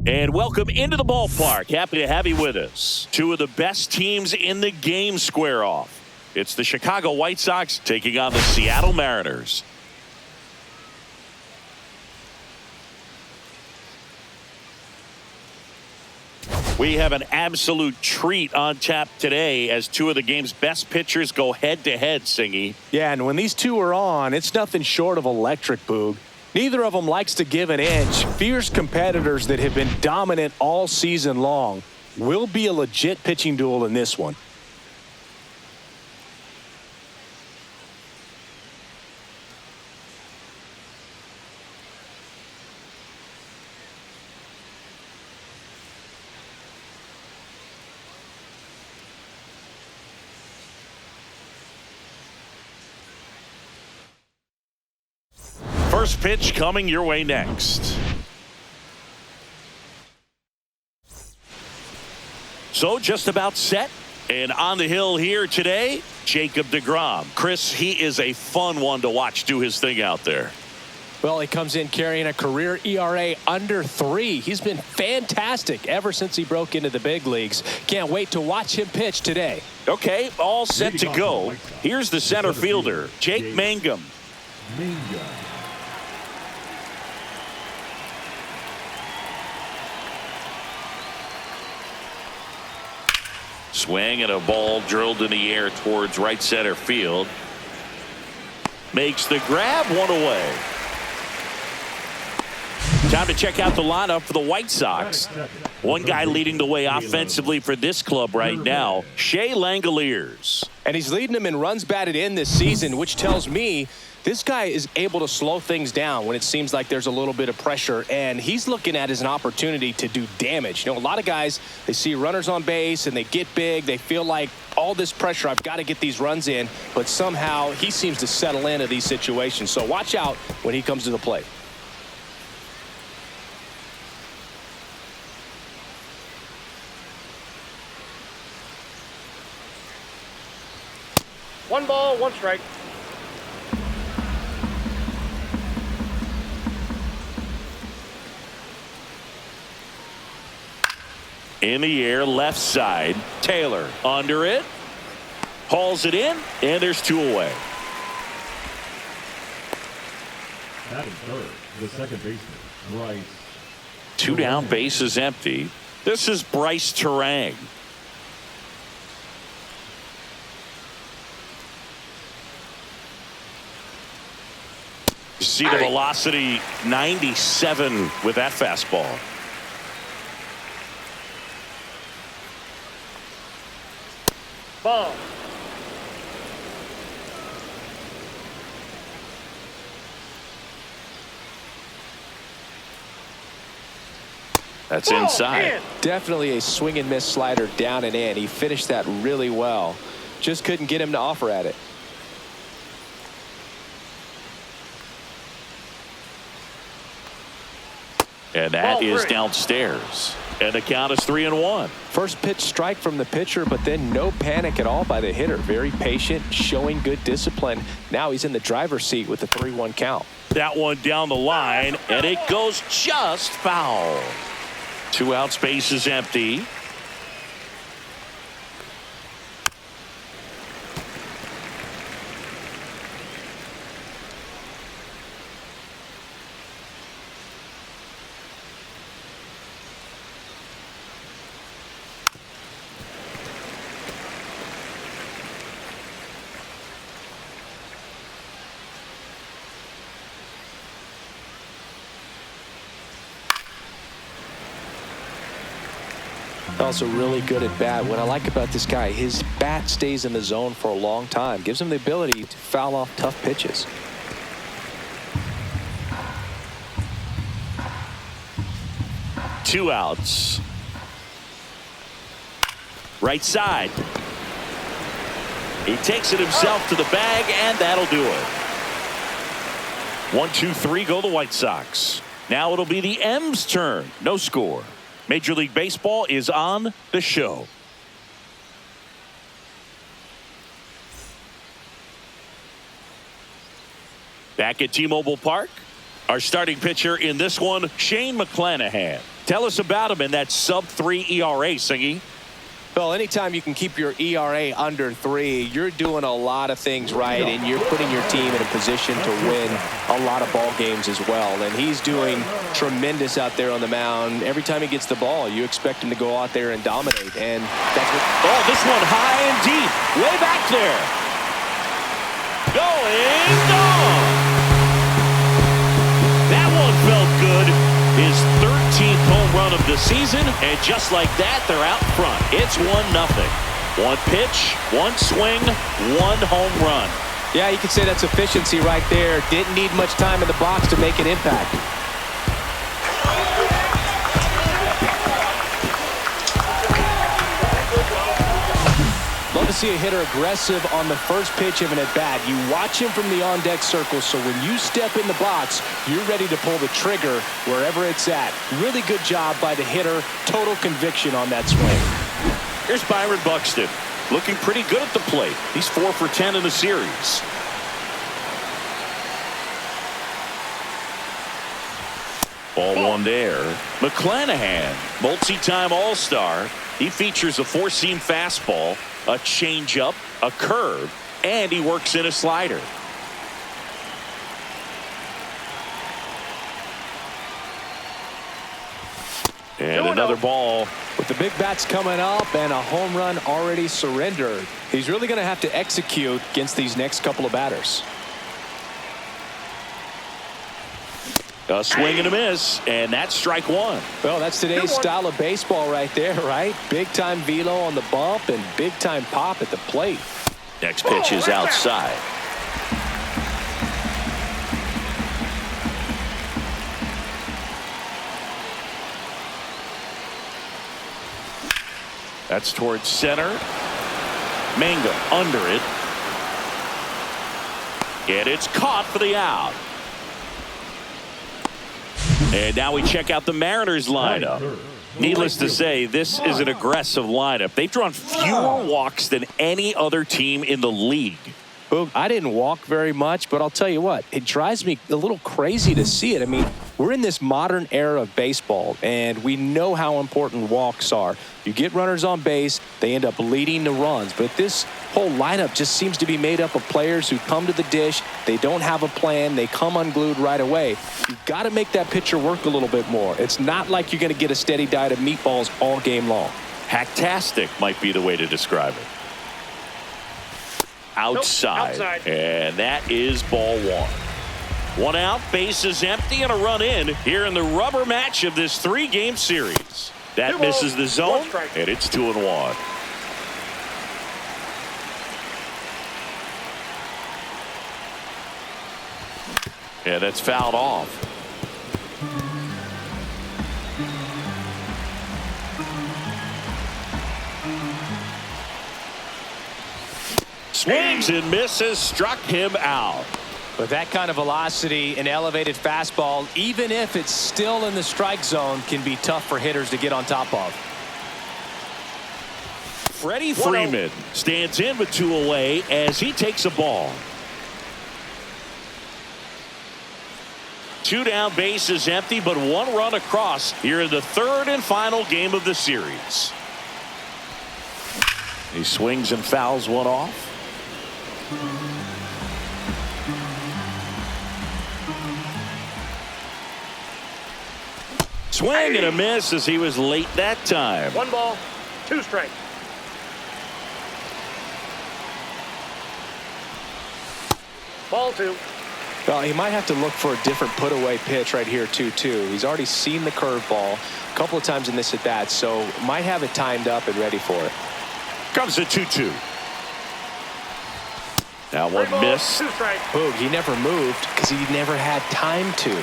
And welcome into the ballpark. Happy to have you with us. Two of the best teams in the game square off. It's the Chicago White Sox taking on the Seattle Mariners. We have an absolute treat on tap today as two of the game's best pitchers go head-to-head, Singy. Yeah, and when these two are on, it's nothing short of electric, Boog. Neither of them likes to give an inch. Fierce competitors that have been dominant all season long. Will be a legit pitching duel in this one. First pitch coming your way next. So just about set. And on the hill here today, CHW-D.Grom. Chris, he is a fun one to watch do his thing out there. Well, he comes in carrying a career ERA under 3. He's been fantastic ever since he broke into the big leagues. Can't wait to watch him pitch today. Okay, all set to go. Here's the center fielder, Jake Mangum. Swing and a ball drilled in the air towards right center field. Makes the grab, one away. Time to check out the lineup for the White Sox. One guy leading the way offensively for this club right now, Shea Langoliers. And he's leading them in runs batted in this season, which tells me this guy is able to slow things down when it seems like there's a little bit of pressure, and he's looking at it as an opportunity to do damage. You know, a lot of guys, they see runners on base and they get big. They feel like all this pressure, I've got to get these runs in, but somehow he seems to settle into these situations. So watch out when he comes to the plate. One ball, one strike. In the air, left side. Taylor under it. Hauls it in, and there's 2 away. Batting third, the second baseman, Bryce. 2 down, bases empty. This is Bryce Terang. You see the velocity, 97 with that fastball. Ball. That's inside. Definitely a swing and miss slider down and in. He finished that really well. Just couldn't get him to offer at it. And that is downstairs. And the count is 3-1. First pitch strike from the pitcher, but then no panic at all by the hitter. Very patient, showing good discipline. Now he's in the driver's seat with the 3-1 count. That one down the line, and it goes just foul. 2 outs, base is empty. Also really good at bat. What I like about this guy, his bat stays in the zone for a long time. Gives him the ability to foul off tough pitches. Two outs. Right side. He takes it himself to the bag, and that'll do it. 1, 2, 3 go the White Sox. Now it'll be the M's turn. No score. Major League Baseball is on the show. Back at T-Mobile Park, our starting pitcher in this one, CHW-M-Cclanahan. Tell us about him in that sub-3 ERA, Singy. Well, anytime you can keep your ERA under 3, you're doing a lot of things right, and you're putting your team in a position to win a lot of ball games as well. And he's doing tremendous out there on the mound. Every time he gets the ball, you expect him to go out there and dominate. And that's what. Oh, this one high and deep, way back there. Going gone. That one felt good. His 13th home run of the season, and just like that, they're out front. It's 1-0. One pitch, one swing, one home run. Yeah, you could say that's efficiency right there. Didn't need much time in the box to make an impact. Love to see a hitter aggressive on the first pitch of an at-bat. You watch him from the on-deck circle, so when you step in the box, you're ready to pull the trigger wherever it's at. Really good job by the hitter. Total conviction on that swing. Here's Byron Buxton, looking pretty good at the plate. He's 4 for 10 in the series. Ball one there. McClanahan, multi-time All-Star. He features a four-seam fastball, a changeup, a curve, and he works in a slider. And another ball. With the big bats coming up and a home run already surrendered, he's really going to have to execute against these next couple of batters. A swing and a miss, and that's strike one. Well, that's today's style of baseball right there, right? Big-time velo on the bump and big-time pop at the plate. Next pitch is outside. That's towards center. Mangum under it. And it's caught for the out. And now we check out the Mariners lineup. Needless to say, this is an aggressive lineup. They've drawn fewer walks than any other team in the league. Boog, I didn't walk very much, but I'll tell you what, it drives me a little crazy to see it. I mean, we're in this modern era of baseball, and we know how important walks are. You get runners on base, they end up leading the runs. But this whole lineup just seems to be made up of players who come to the dish, they don't have a plan, they come unglued right away. You've got to make that pitcher work a little bit more. It's not like you're going to get a steady diet of meatballs all game long. Hacktastic might be the way to describe it. Outside. And that is ball one. One out, bases empty, and a run in here in the rubber match of this 3-game series. That misses the zone, and it's 2-1. And that's fouled off. Swings and misses, struck him out. With that kind of velocity, an elevated fastball, even if it's still in the strike zone, can be tough for hitters to get on top of. Freddie Freeman stands in with 2 away as he takes a ball. 2 down, bases empty, but 1 run across here in the 3rd and final game of the series. He swings and fouls one off. Swing and a miss as he was late that time. 1 ball, 2 strikes. Ball 2. Well, he might have to look for a different put-away pitch right here, too. He's already seen the curveball a couple of times in this at-bat, so might have it timed up and ready for it. Comes the 2-2. Now one miss. Boog, he never moved because he never had time to.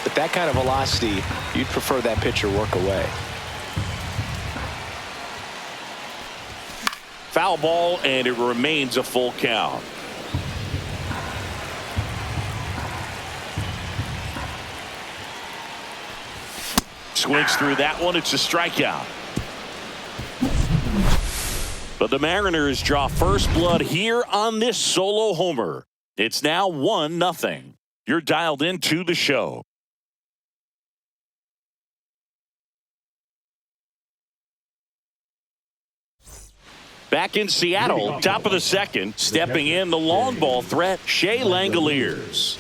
But that kind of velocity, you'd prefer that pitcher work away. Foul ball, and it remains a full count. Swings through that one. It's a strikeout. But the Mariners draw first blood here on this solo homer. It's now 1-0. You're dialed into the show. Back in Seattle, top of the second, stepping in the long ball threat, Shea Langoliers.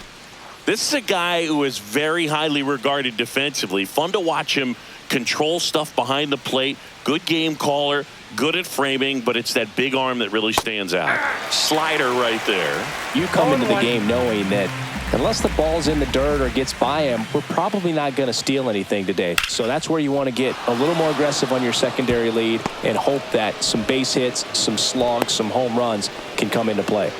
This is a guy who is very highly regarded defensively. Fun to watch him control stuff behind the plate. Good game caller, good at framing, but it's that big arm that really stands out. Slider right there. You come into the game knowing that unless the ball's in the dirt or gets by him, we're probably not going to steal anything today. So that's where you want to get a little more aggressive on your secondary lead and hope that some base hits, some slugs, some home runs can come into play.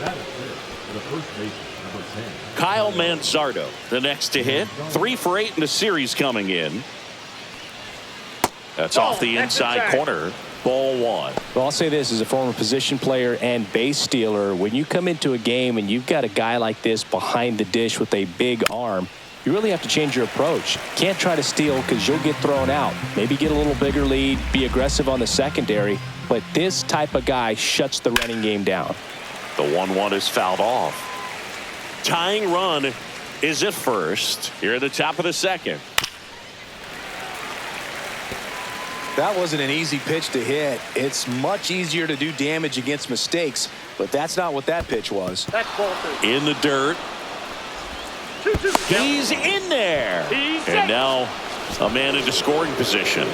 That is it. The first baseman, number 10. Kyle Manzardo, the next to hit. 3 for 8 in the series coming in. That's off the inside corner. Ball 1. Well, I'll say this as a former position player and base stealer. When you come into a game and you've got a guy like this behind the dish with a big arm, you really have to change your approach. Can't try to steal because you'll get thrown out. Maybe get a little bigger lead, be aggressive on the secondary. But this type of guy shuts the running game down. The 1-1 is fouled off. Tying run is at first. Here at the top of the second. That wasn't an easy pitch to hit. It's much easier to do damage against mistakes, but that's not what that pitch was. That's ball 2. In the dirt. 2-2. He's in there. He's And safe. now a man into scoring position.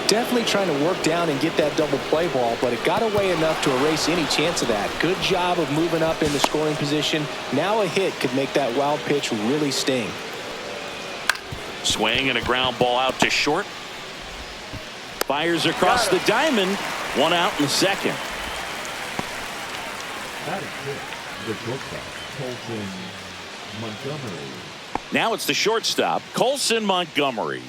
Definitely trying to work down and get that double play ball, but it got away enough to erase any chance of that. Good job of moving up in the scoring position. Now a hit could make that wild pitch really sting. Swing and a ground ball out to short. Fires across the diamond. 1 out in the second. That is it. The shortstop, Colton Montgomery. Now it's the shortstop, Colson Montgomery.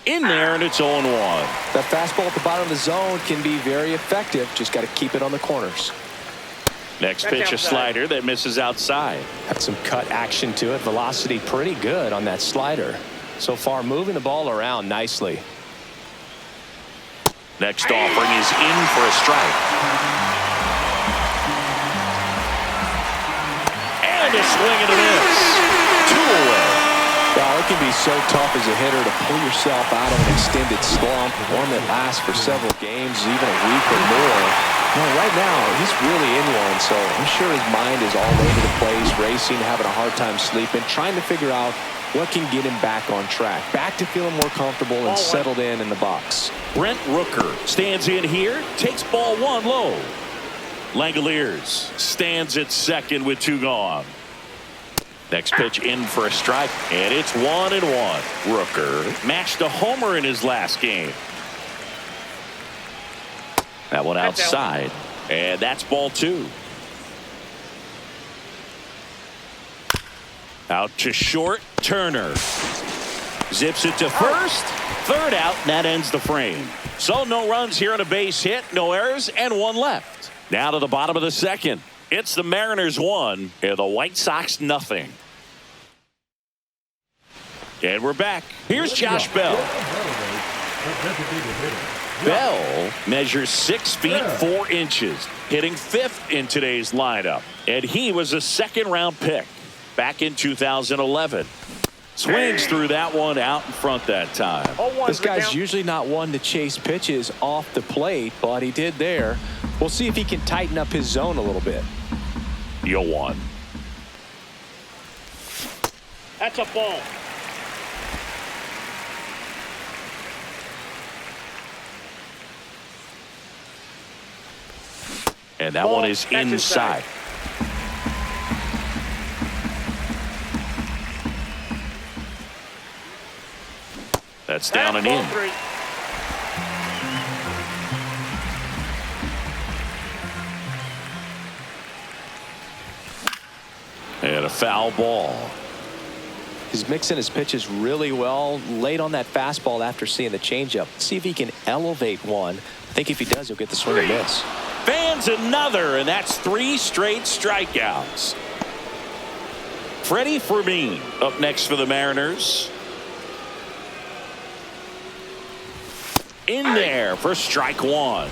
In there, and it's 0-1. That fastball at the bottom of the zone can be very effective. Just got to keep it on the corners. Next pitch, a slider that misses outside. Had some cut action to it. Velocity pretty good on that slider. So far, moving the ball around nicely. Next offering is in for a strike. And a swing and a miss. 2 away. Well, it can be so tough as a hitter to pull yourself out of an extended slump, one that lasts for several games, even a week or more. Well, right now, he's really in one, so I'm sure his mind is all over the place, racing, having a hard time sleeping, trying to figure out what can get him back on track, back to feeling more comfortable and settled in the box. Brent Rooker stands in here, takes ball 1 low. Langoliers stands at second with 2 gone. Next pitch in for a strike, and it's 1-1. Rooker matched a homer in his last game. That one outside, and that's ball 2. Out to short, Turner. Zips it to first, 3rd out, and that ends the frame. So no runs here on a base hit, no errors, and 1 left. Now to the bottom of the second. It's the Mariners 1 and the White Sox nothing. And we're back. Here's Josh Bell. Bell measures 6 feet 4 inches, hitting 5th in today's lineup. And he was a 2nd-round pick back in 2011. Swings through that one out in front that time. This guy's usually not one to chase pitches off the plate, but he did there. We'll see if he can tighten up his zone a little bit. 0-1. That's a ball. And that one is inside. That's down and in. 3. And a foul ball. He's mixing his pitches really well, late on that fastball after seeing the changeup. See if he can elevate one. I think if he does, he'll get the swing and miss. Fans another, and that's 3 straight strikeouts. Freddie Fermin up next for the Mariners. In there for strike 1.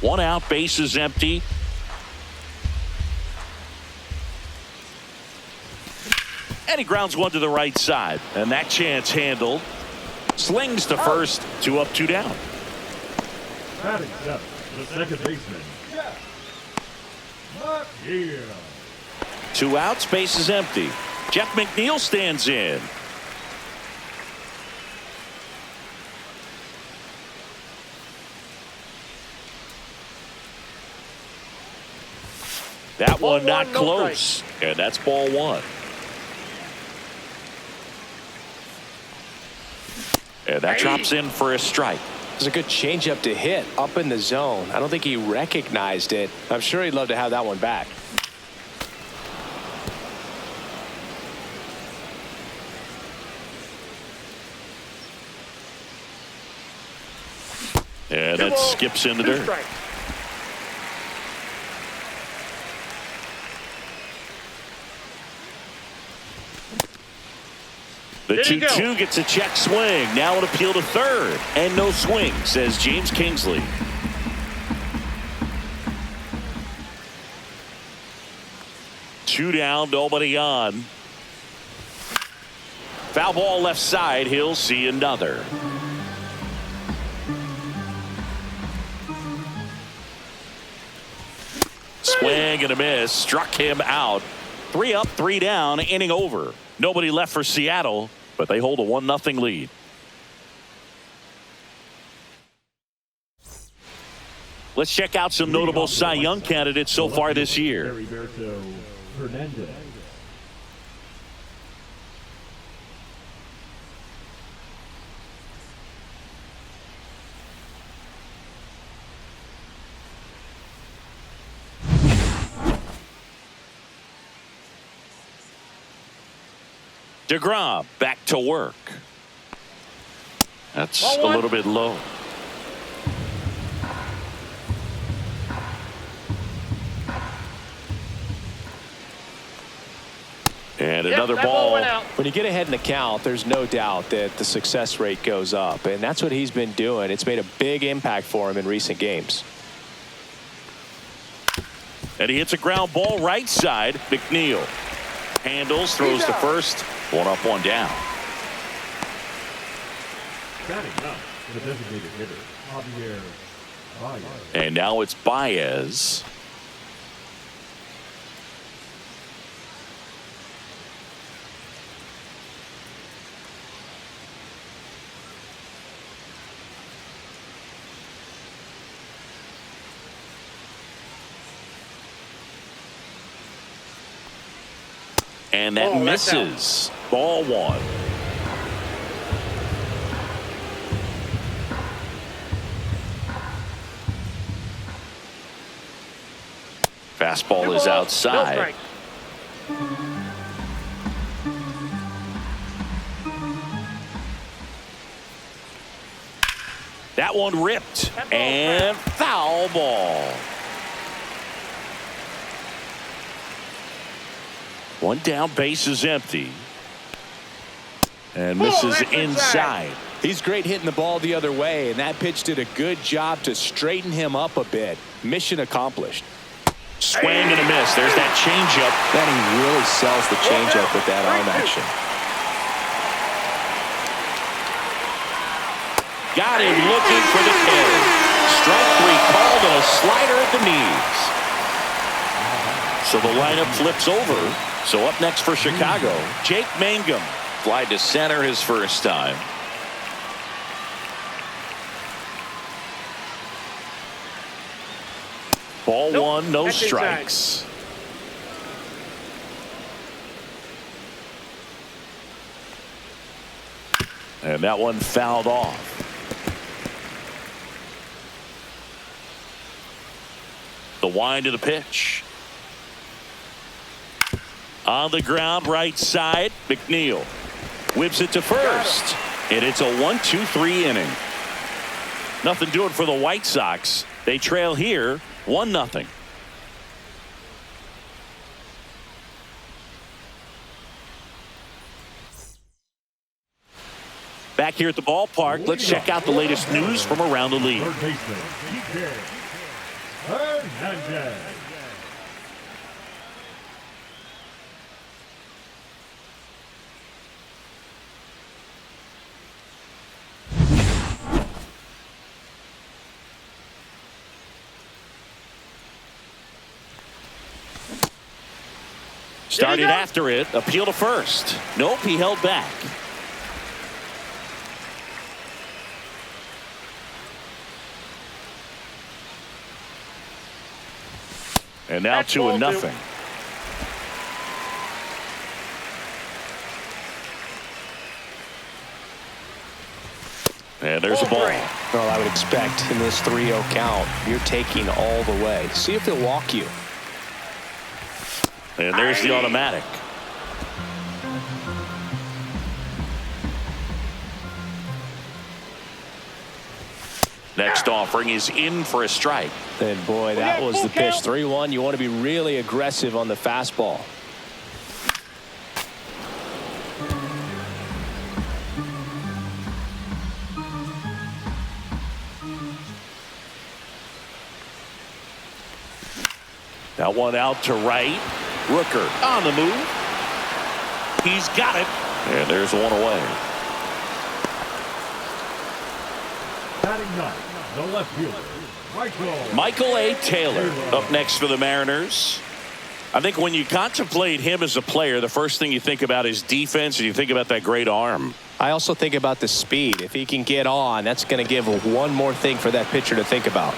One out, bases empty. And he grounds one to the right side. And that chance handled. Slings to first. 2 up, 2 down. Batting seventh, the second baseman. Yeah. 2 outs, bases empty. Jeff McNeil stands in. That one not close. And that's ball 1. And that drops in for a strike. It was a good changeup to hit up in the zone. I don't think he recognized it. I'm sure he'd love to have that one back. And that skips in the dirt. The 2-2 gets a check swing. Now an appeal to third. And no swing, says James Kingsley. Two down, nobody on. Foul ball left side. He'll see another. Swing and a miss. Struck him out. 3 up, 3 down. Inning over. Nobody left for Seattle, but they hold a 1-0 lead. Let's check out some notable Cy Young candidates so far this year. DeGrom back to work. That's a little bit low. And another ball. When you get ahead in the count, there's no doubt that the success rate goes up, and that's what he's been doing. It's made a big impact for him in recent games. And he hits a ground ball right side. McNeil handles, throws to first. 1 up, 1 down. Batting up, the designated hitter, Javier Baez. And now it's Baez. And that misses. Ball 1. Fastball is outside. That one ripped. And foul ball. 1 down, base is empty. And misses inside. He's great hitting the ball the other way, and that pitch did a good job to straighten him up a bit. Mission accomplished. Swing and a miss. There's that changeup. Then he really sells the changeup with that arm action. Got him looking for the carry. Strike 3 called on a slider at the knees. So the lineup flips over. So up next for Chicago, Jake Mangum. Fly to center his first time. Ball 1, no strikes. And that one fouled off. The wind of the pitch. On the ground, right side, McNeil whips it to first. And it's a 1-2-3 inning. Nothing doing for the White Sox. They trail here 1-0. Back here at the ballpark, let's check out the latest news from around the league. Hernandez. Started after it. Appeal to first. Nope, he held back. And now That's 2-0. And there's a ball. Well, I would expect in this 3-0 count, you're taking all the way. See if they'll walk you. And there's the automatic. Next offering is in for a strike. And boy, that was the pitch. 3-1. You want to be really aggressive on the fastball. That one out to right. Rooker on the move. He's got it. And there's one away. Batting ninth, the left fielder, Michael A. Taylor up next for the Mariners. I think when you contemplate him as a player, the first thing you think about is defense, and you think about that great arm. I also think about the speed. If he can get on, that's going to give one more thing for that pitcher to think about.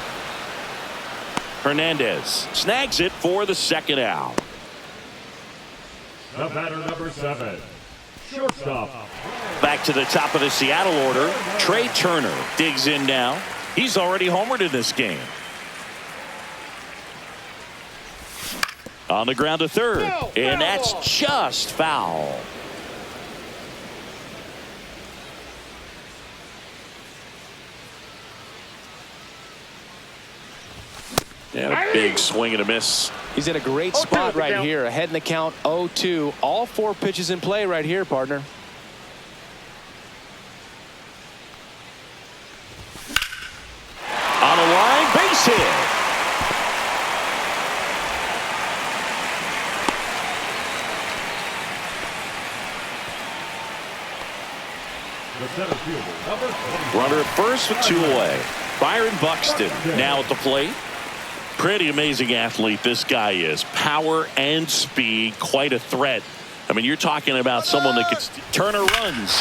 Hernandez snags it for the second out. The batter, number 7, shortstop. Back to the top of the Seattle order. Trey Turner digs in now. He's already homered in this game. On the ground to third. And that's just foul. And a big swing and a miss. He's in a great spot right here. Ahead in the count, 0-2. All 4 pitches in play right here, partner. On a line, base hit. The center fielder, number 20. Runner at first with 2 away. Byron Buxton now at the plate. Pretty amazing athlete this guy is. Power and speed, quite a threat. I mean, you're talking about someone that could Turner runs.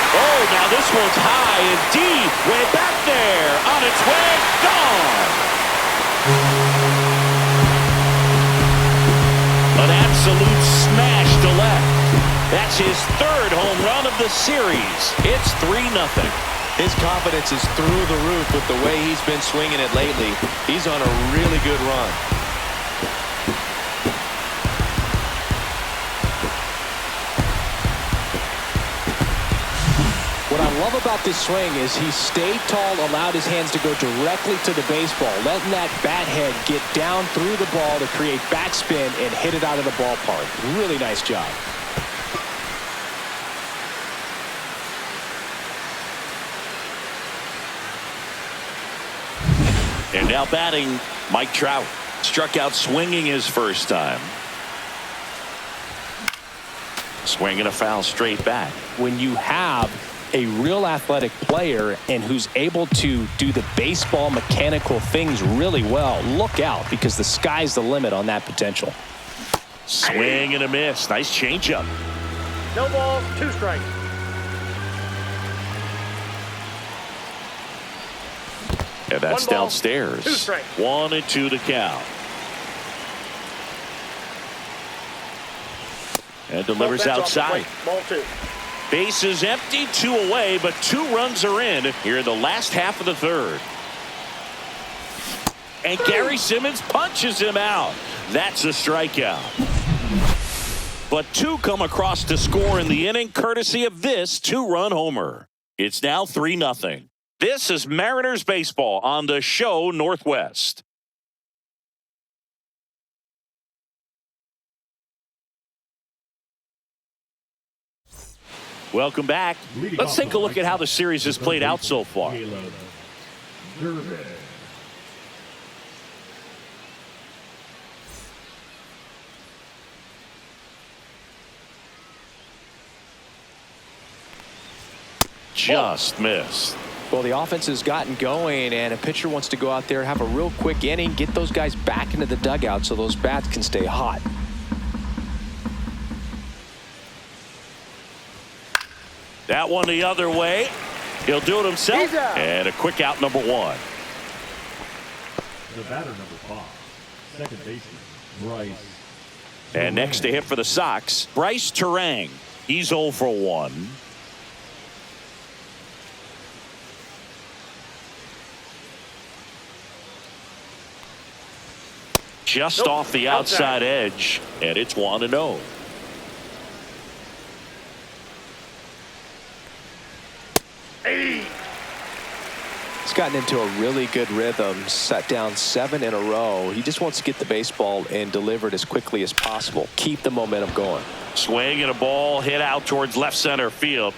Oh, now this one's high and deep. Way back there. On its way. Gone. An absolute smash to left. That's his 3rd home run of the series. It's 3-0. His confidence is through the roof with the way he's been swinging it lately. He's on a really good run. What I love about this swing is he stayed tall, allowed his hands to go directly to the baseball, letting that bat head get down through the ball to create backspin and hit it out of the ballpark. Really nice job. And now batting, Mike Trout. Struck out swinging his first time. Swinging a foul straight back. When you have a real athletic player and who's able to do the baseball mechanical things really well, look out, because the sky's the limit on that potential. Swing and a miss. Nice changeup. No balls, 2 strikes. And that's 1 ball, downstairs. 2 strikes. 1-2 to count. And delivers outside. Ball 2. Base is empty, 2 away, but 2 runs are in here in the last half of the 3rd. And Gary Simmons punches him out. That's a strikeout. But 2 come across to score in the inning, courtesy of this 2-run homer. It's now 3-0. This is Mariners baseball on the show Northwest. Welcome back. Let's take a look at how the series has played out so far. just missed. Well, the offense has gotten going, and a pitcher wants to go out there, have a real quick inning, get those guys back into the dugout so those bats can stay hot. That one the other way. He'll do it himself. And a quick out, number 1. The batter, number 5, second baseman, Bryce. And next to hit for the Sox, Bryce Turang. He's 0 for 1. Just off the outside edge, and it's 1-0. He's gotten into a really good rhythm, set down 7 in a row. He just wants to get the baseball and deliver it as quickly as possible. Keep the momentum going. Swing and a ball hit out towards left center field.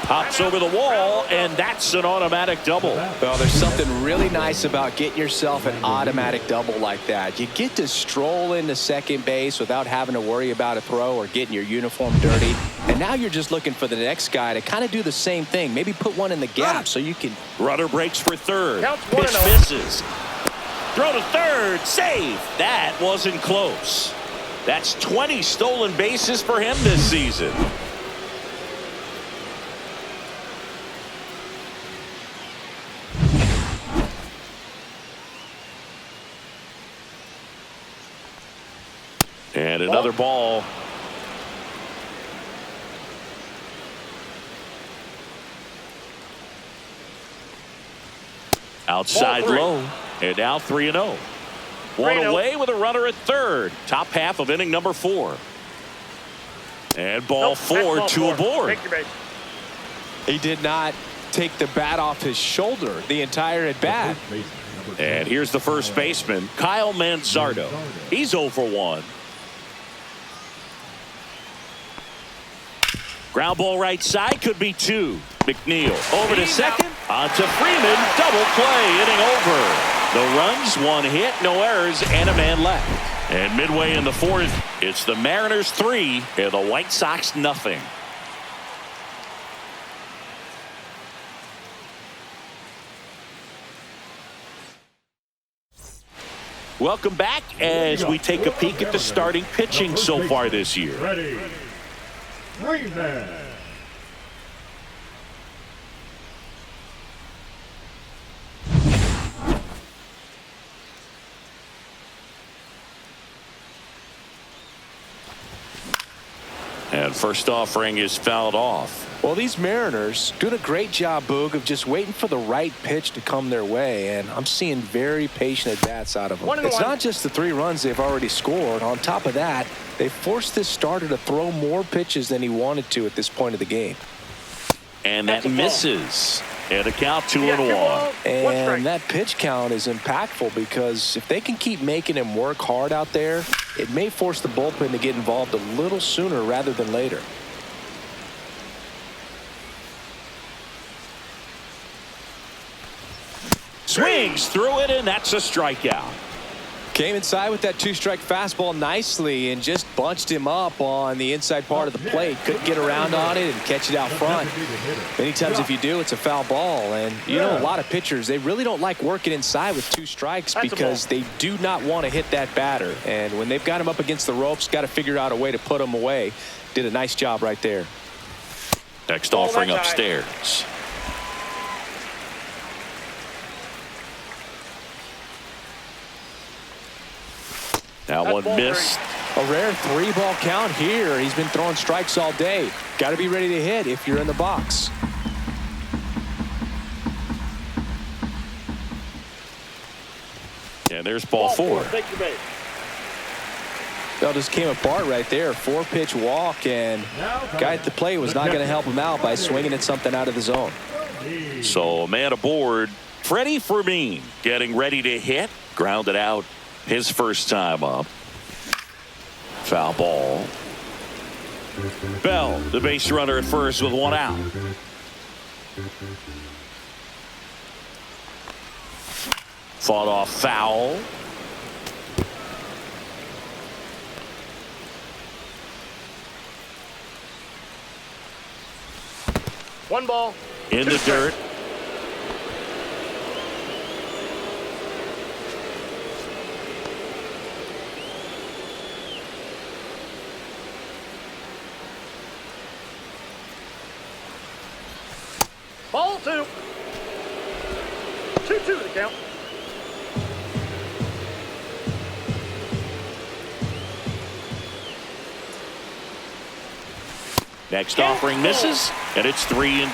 Pops over the wall, and that's an automatic double. Well, there's something really nice about getting yourself an automatic double like that. You get to stroll into second base without having to worry about a throw or getting your uniform dirty. And now you're just looking for the next guy to kind of do the same thing. Maybe put one in the gap so you can. Runner breaks for third. Pitch misses. Throw to third. Save. That wasn't close. That's 20 stolen bases for him this season. And another ball. Outside low. And now 3-0. One away with a runner at third. Top half of inning number 4. And ball 4, 2 aboard. He did not take the bat off his shoulder the entire at bat. And here's the first baseman, Kyle Manzardo. He's 0 for 1. Ground ball right side, could be 2. McNeil over to second. On to Freeman. Double play. Inning over. The runs, 1 hit, no errors, and a man left. And midway in the 4th, it's the Mariners 3 and the White Sox nothing. Welcome back as we take a peek at the starting pitching so far this year. Ready. Freeman. And first offering is fouled off. Well, these Mariners doing a great job, Boog, of just waiting for the right pitch to come their way, and I'm seeing very patient at-bats out of them. It's not just the 3 runs they've already scored. On top of that, they forced this starter to throw more pitches than he wanted to at this point of the game. And that misses. And a count 2-1. And that pitch count is impactful because if they can keep making him work hard out there, it may force the bullpen to get involved a little sooner rather than later. Swings through it, and that's a strikeout. Came inside with that 2-strike fastball nicely and just bunched him up on the inside part of the plate. Couldn't get around on it and catch it out front. Many times if you do, it's a foul ball. And you know, a lot of pitchers, they really don't like working inside with 2 strikes because they do not want to hit that batter. And when they've got him up against the ropes, got to figure out a way to put him away. Did a nice job right there. Next offering upstairs. That one missed. A rare 3-ball count here. He's been throwing strikes all day. Got to be ready to hit if you're in the box. And there's ball 4. That just came apart right there. 4-pitch walk, and guy at the plate was not going to help him out by swinging at something out of the zone. So a man aboard. Freddie Fermin getting ready to hit. Grounded out his first time up. Foul ball. Bell, the base runner at first with 1 out. Fought off foul. 1 ball. In 2 the strikes. dirt. Ball 2. 2-2 the count. Next offering misses, and it's 3-2.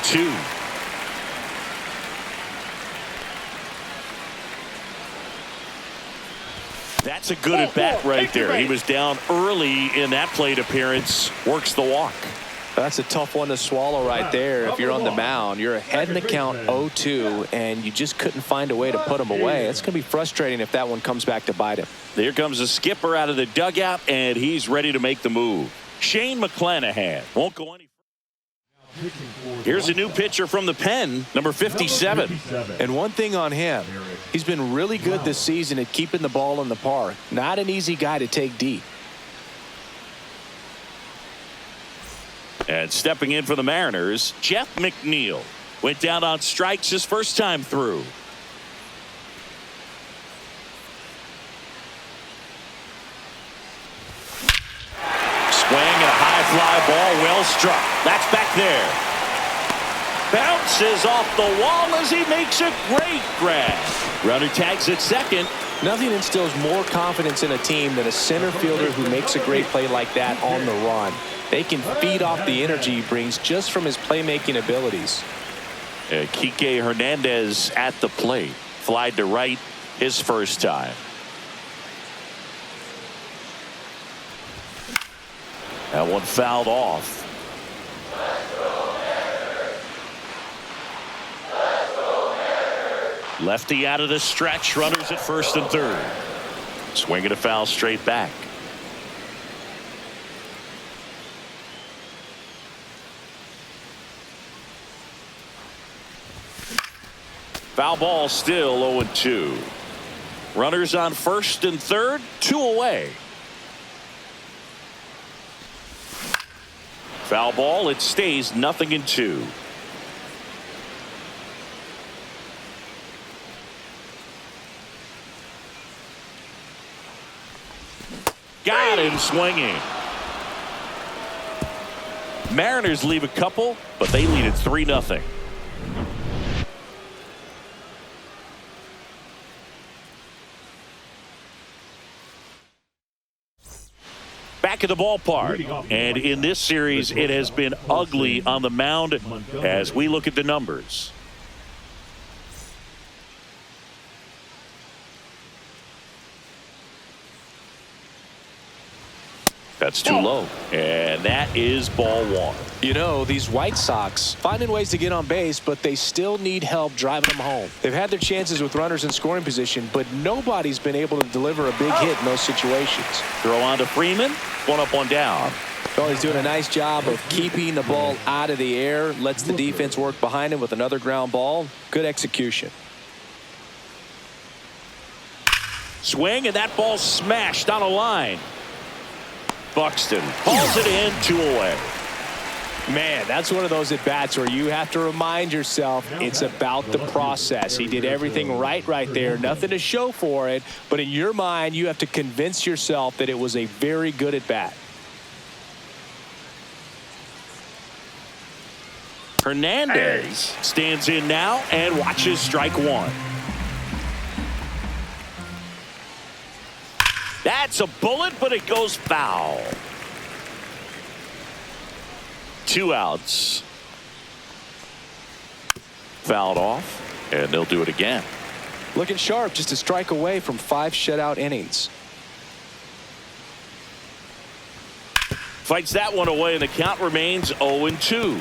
That's a good at bat right there. He was down early in that plate appearance. Works the walk. That's a tough one to swallow right there. If you're on the mound, you're ahead in the count 0-2, and you just couldn't find a way to put him away. It's going to be frustrating if that one comes back to bite him. Here comes the skipper out of the dugout, and he's ready to make the move. CHW-S.Mcclanahan won't go any further. Here's a new pitcher from the pen, number 57. And one thing on him, he's been really good this season at keeping the ball in the park. Not an easy guy to take deep. And stepping in for the Mariners, Jeff McNeil went down on strikes his first time through. Swing and a high fly ball, well struck. That's back there. Bounces off the wall as he makes a great grab. Runner tags at second. Nothing instills more confidence in a team than a center fielder who makes a great play like that on the run. They can feed off the energy he brings just from his playmaking abilities. Kike Hernandez at the plate. Flied to right his first time. That one fouled off. Lefty out of the stretch. Runners at first and third. Swinging a foul straight back. Foul ball, still 0-2. Runners on first and third, 2 away. Foul ball, it stays 0-2. Got him swinging. Mariners leave a couple, but they lead it 3-0. Back at the ballpark, and in this series it has been ugly on the mound as we look at the numbers. That's too low, and that is ball 1. You know, these White Sox finding ways to get on base, but they still need help driving them home. They've had their chances with runners in scoring position, but nobody's been able to deliver a big hit in those situations. Throw on to Freeman. 1 up, 1 down. Well, he's doing a nice job of keeping the ball out of the air, lets the defense work behind him with another ground ball. Good execution. Swing, and that ball smashed on a line. Buxton hauls it in, 2 away. Man, that's one of those at-bats where you have to remind yourself it's about the process. He did everything right there. Nothing to show for it, but in your mind, you have to convince yourself that it was a very good at-bat. Hernandez stands in now and watches strike 1. That's a bullet, but it goes foul. 2 outs. Fouled off, and they'll do it again. Looking sharp, just a strike away from 5 shutout innings. Fights that one away, and the count remains 0-2.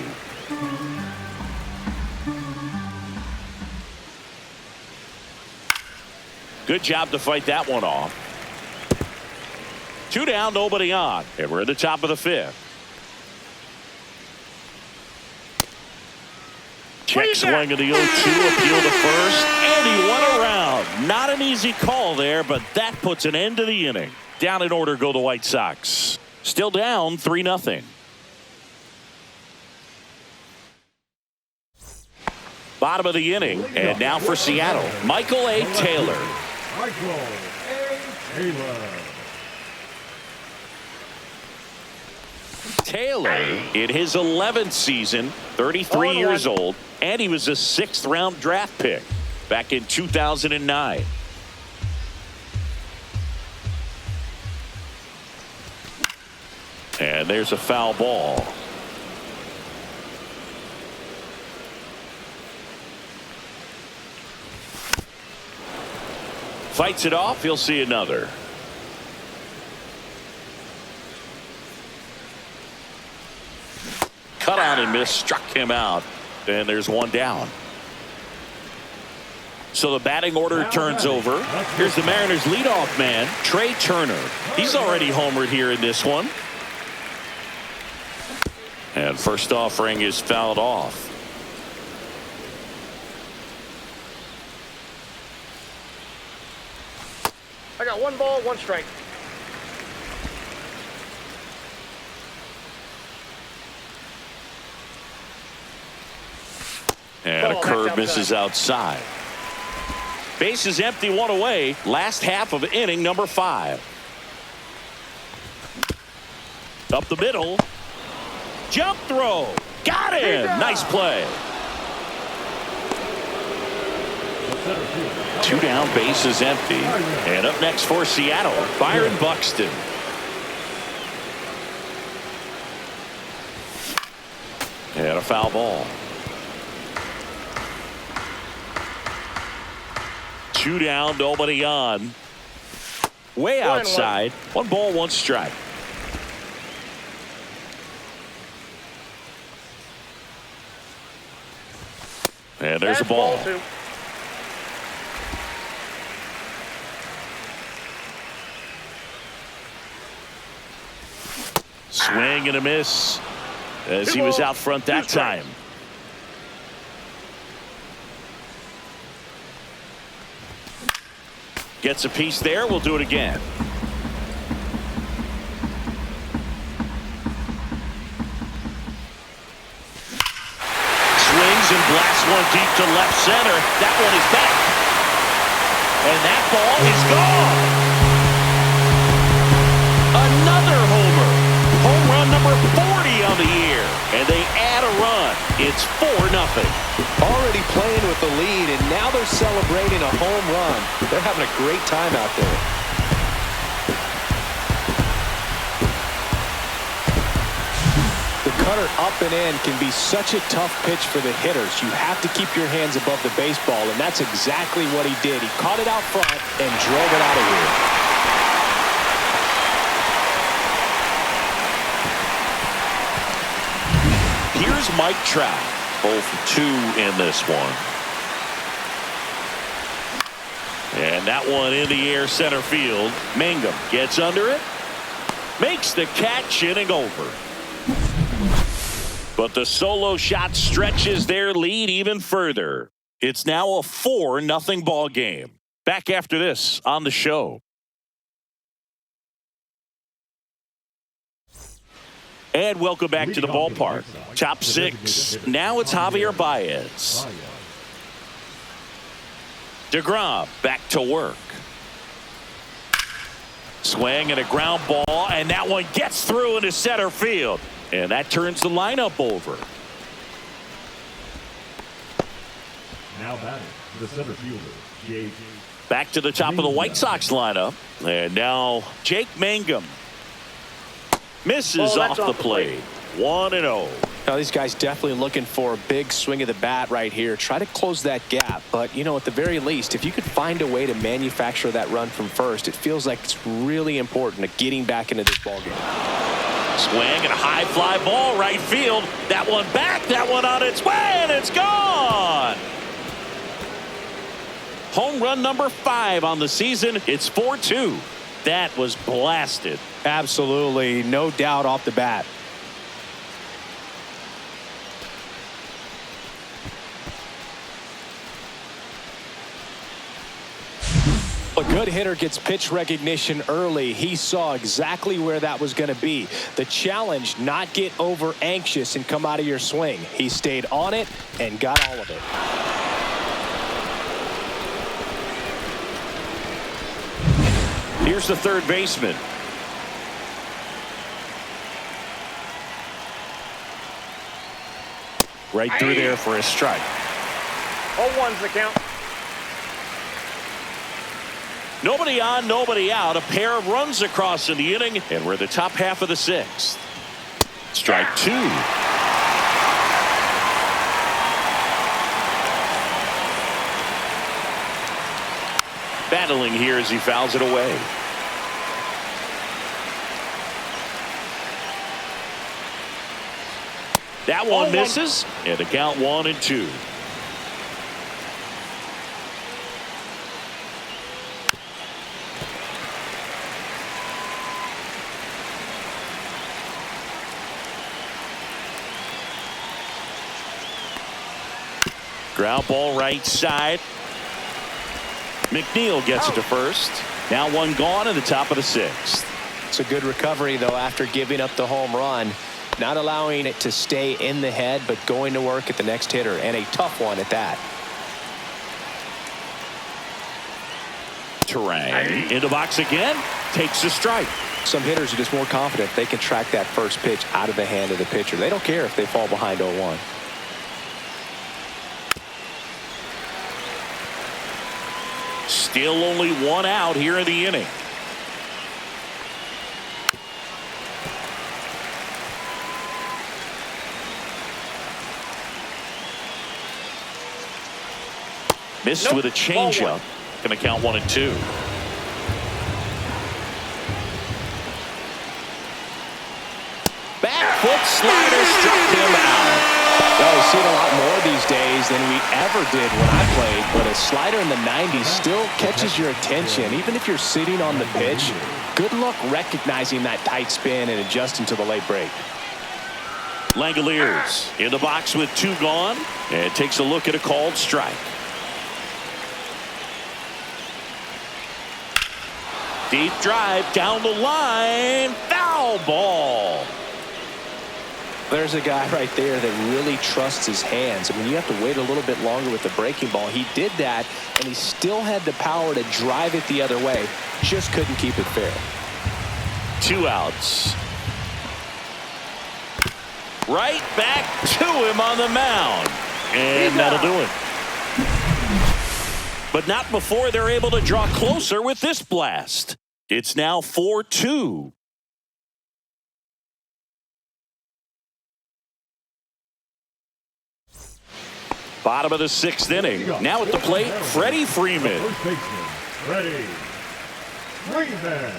Good job to fight that one off. 2 down, nobody on, and we're at the top of the 5th. Check swing of the 0-2, appeal to first, and he went around. Not an easy call there, but that puts an end to the inning. Down in order go the White Sox. Still down 3-0. Bottom of the inning. And now for Seattle, Michael A. Taylor. Michael A. Taylor. Taylor in his 11th season, 33 years old, and he was a 6th-round draft pick back in 2009. And there's a foul ball. Fights it off. He'll see another. Cut on and miss, struck him out. And there's one down. So the batting order turns over. Here's the Mariners' leadoff man, Trey Turner. He's already homered here in this one. And first offering is fouled off. I got 1 ball, 1 strike. And a curve misses outside. Base is empty, 1 away. Last half of inning number 5. Up the middle. Jump throw. Got him. Nice play. 2 down, base is empty. And up next for Seattle, Byron Buxton. And a foul ball. 2 down, nobody on. Way outside. 1 ball, 1 strike. And there's a ball. Swing and a miss as he was out front that time. Gets a piece there. We'll do it again. Swings and blasts one deep to left center. That one is back. And that ball is gone. Another homer. Home run number 40 on the year. And they add a run. It's 4-0. Already playing with the lead, and now they're celebrating a home run. They're having a great time out there. The cutter up and in can be such a tough pitch for the hitters. You have to keep your hands above the baseball, and that's exactly what he did. He caught it out front and drove it out of here. Here's Mike Trout, 0 for 2 in this one. And that one in the air center field. Mangum gets under it, makes the catch, inning over. But the solo shot stretches their lead even further. It's now a 4-0 ball game. Back after this on the show. And welcome back to the ballpark. Top 6. Now it's Javier Baez. DeGrom back to work. Swing and a ground ball, and that one gets through into center field. And that turns the lineup over. Now batting, the center fielder, J.J. Back to the top of the White Sox lineup. And now Jake Mangum. Misses off the plate. 1-0. Now these guys definitely looking for a big swing of the bat right here. Try to close that gap. But, you know, at the very least, if you could find a way to manufacture that run from first, it feels like it's really important to getting back into this ballgame. Swing and a high fly ball right field. That one back. That one on its way, and it's gone. Home run number 5 on the season. It's 4-2. That was blasted. Absolutely, no doubt off the bat. A good hitter gets pitch recognition early. He saw exactly where that was going to be. The challenge, not get over anxious and come out of your swing. He stayed on it and got all of it. Here's the third baseman. Right through there for a strike. 0-1's the count. Nobody on, nobody out. A pair of runs across in the inning, and we're the top half of the sixth. Strike two. Battling here as he fouls it away. That one misses, and the count 1-2. Ground ball right side. McNeil gets it to first. Now one gone in the top of the sixth. It's a good recovery, though, after giving up the home run. Not allowing it to stay in the head, but going to work at the next hitter, and a tough one at that. Terang in the box again. Takes a strike. Some hitters are just more confident they can track that first pitch out of the hand of the pitcher. They don't care if they fall behind 0-1. Still only one out here in the inning. Missed with a changeup. Going to count 1-2. Back foot slider struck him out. Well, we've seen a lot more these days than we ever did when I played, but a slider in the 90s still catches your attention. Even if you're sitting on the pitch, good luck recognizing that tight spin and adjusting to the late break. Langoliers in the box with two gone, and takes a look at a called strike. Deep drive down the line. Foul ball. There's a guy right there that really trusts his hands. I mean, you have to wait a little bit longer with the breaking ball. He did that, and he still had the power to drive it the other way. Just couldn't keep it fair. 2 outs. Right back to him on the mound. And that'll do it. But not before they're able to draw closer with this blast. It's now 4-2. Bottom of the sixth inning. Now at the plate, Freddie Freeman. First baseman, Freddie Freeman.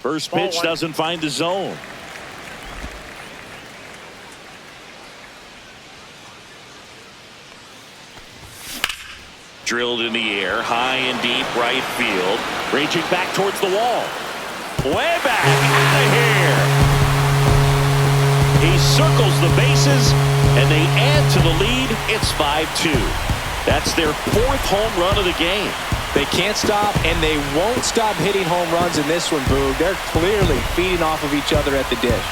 First pitch doesn't find the zone. Drilled in the air, high and deep right field. Raging back towards the wall. Way back, out of here. He circles the bases, and they add to the lead. It's 5-2. That's their 4th home run of the game. They can't stop, and they won't stop hitting home runs in this one, Boog. They're clearly feeding off of each other at the dish.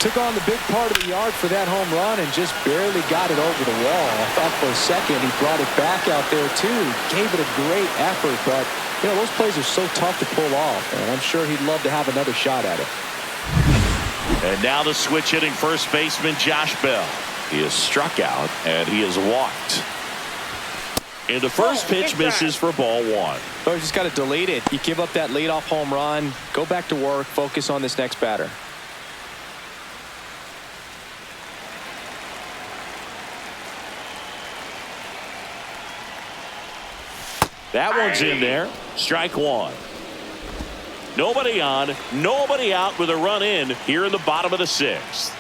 Took on the big part of the yard for that home run and just barely got it over the wall. I thought for a second he brought it back out there too. Gave it a great effort, but you know, those plays are so tough to pull off, and I'm sure he'd love to have another shot at it. And now the switch hitting first baseman Josh Bell. He is struck out and he is walked. And the first pitch misses for ball 1. So you just got to delete it. You give up that leadoff home run, go back to work, focus on this next batter. That one's in there. Strike 1. Nobody on, nobody out with a run in here in the bottom of the 6th.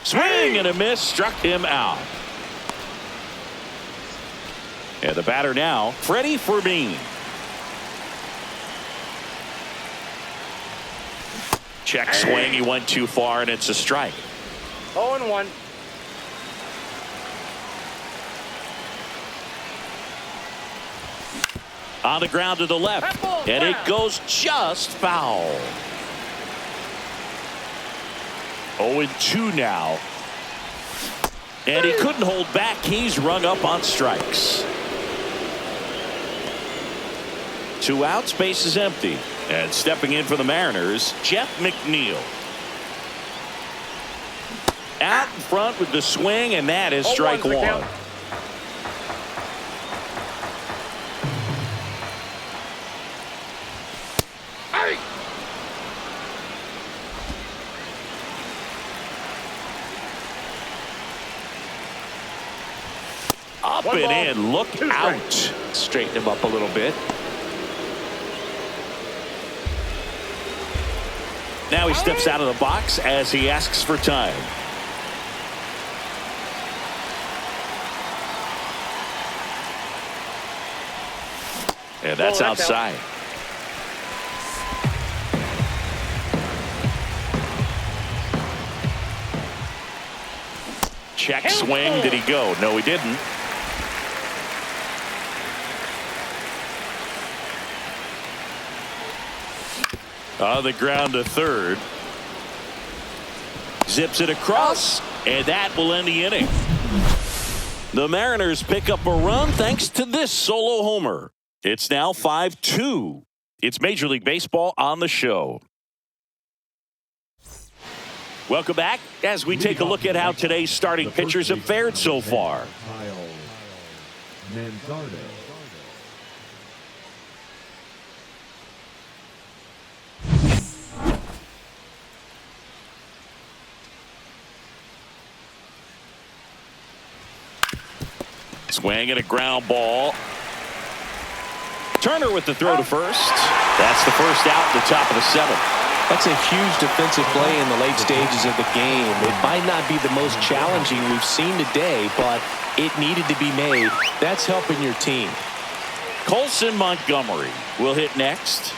Swing and a miss, struck him out. And the batter now, Freddie Fermin. Check swing. He went too far, and it's a strike. 0-1. On the ground to the left, and it goes just foul. 0-2 now. And he couldn't hold back. He's rung up on strikes. 2 outs, base is empty. And stepping in for the Mariners, Jeff McNeil. Out in front with the swing, and that is strike 1. Up and in, look out. Straighten him up a little bit. Now he steps out of the box as he asks for time. And that's outside. Check swing. Did he go? No, he didn't. On the ground to third. Zips it across, and that will end the inning. The Mariners pick up a run thanks to this solo homer. It's now 5-2. It's Major League Baseball on the show. Welcome back as we take a look at how today's starting pitchers have fared so far. Swing and a ground ball. Turner with the throw to first. That's the first out at the top of the 7th. That's a huge defensive play in the late stages of the game. It might not be the most challenging we've seen today, but it needed to be made. That's helping your team. Colson Montgomery will hit next.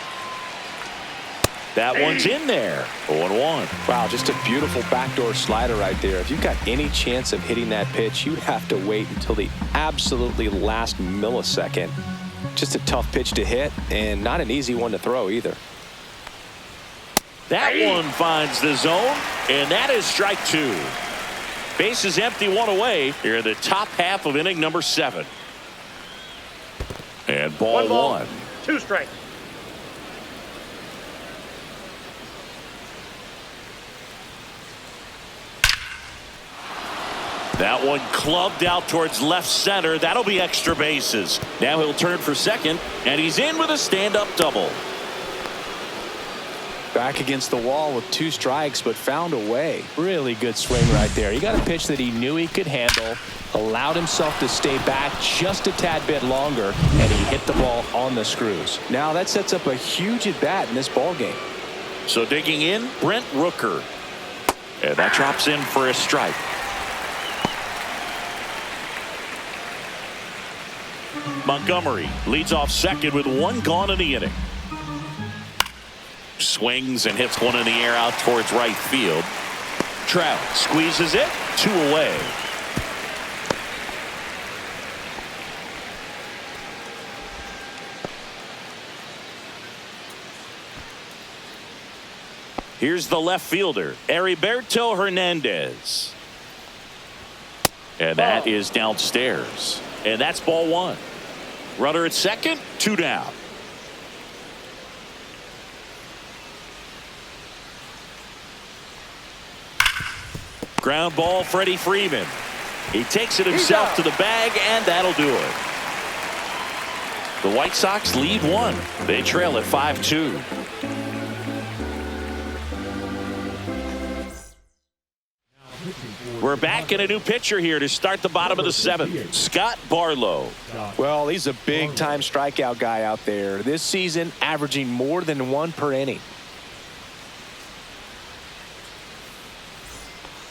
That one's in there. 0-1. Wow, just a beautiful backdoor slider right there. If you've got any chance of hitting that pitch, you have to wait until the absolutely last millisecond. Just a tough pitch to hit, and not an easy one to throw either. That one finds the zone, and that is strike 2. Base is empty, 1 away here in the top half of inning number 7. And ball 1. 2 strikes. That one clubbed out towards left center. That'll be extra bases. Now he'll turn for second, and he's in with a stand-up double. Back against the wall with 2 strikes, but found a way. Really good swing right there. He got a pitch that he knew he could handle, allowed himself to stay back just a tad bit longer, and he hit the ball on the screws. Now that sets up a huge at-bat in this ball game. So digging in, Brent Rooker. And that drops in for a strike. Montgomery leads off second with 1 gone in the inning. Swings and hits one in the air out towards right field. Trout squeezes it, 2 away. Here's the left fielder, Heriberto Hernandez. And that is downstairs. And that's ball 1. Runner at second, 2 down. Ground ball, Freddie Freeman. He takes it himself to the bag, and that'll do it. The White Sox lead 1. They trail at 5-2. We're back in a new pitcher here to start the bottom of the 7th. Scott Barlow. Well, he's a big-time strikeout guy out there. This season, averaging more than 1 per inning.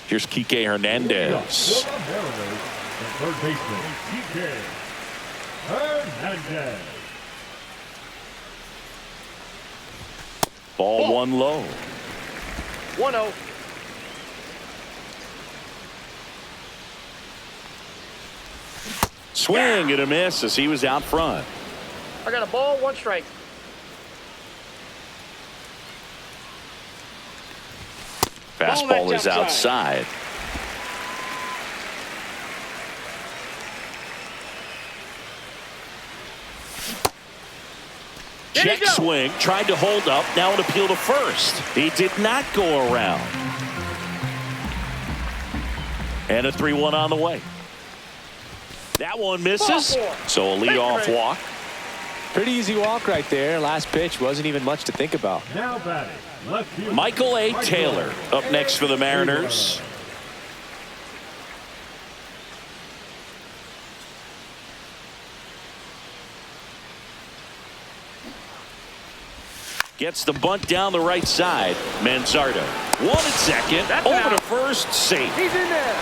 Here's Kike Hernandez. Hernandez. Ball one low. 1-0. Swing and a miss as he was out front. I got a ball, 1 strike. Fastball is outside. Check swing, tried to hold up, now an appeal to first. He did not go around. And a 3-1 on the way. That one misses, so a leadoff walk. Pretty easy walk right there. Last pitch wasn't even much to think about. Now batting, left field, Michael A. Taylor up next for the Mariners. Gets the bunt down the right side. Manzardo. 1 at second. Over to first. Safe. He's in there.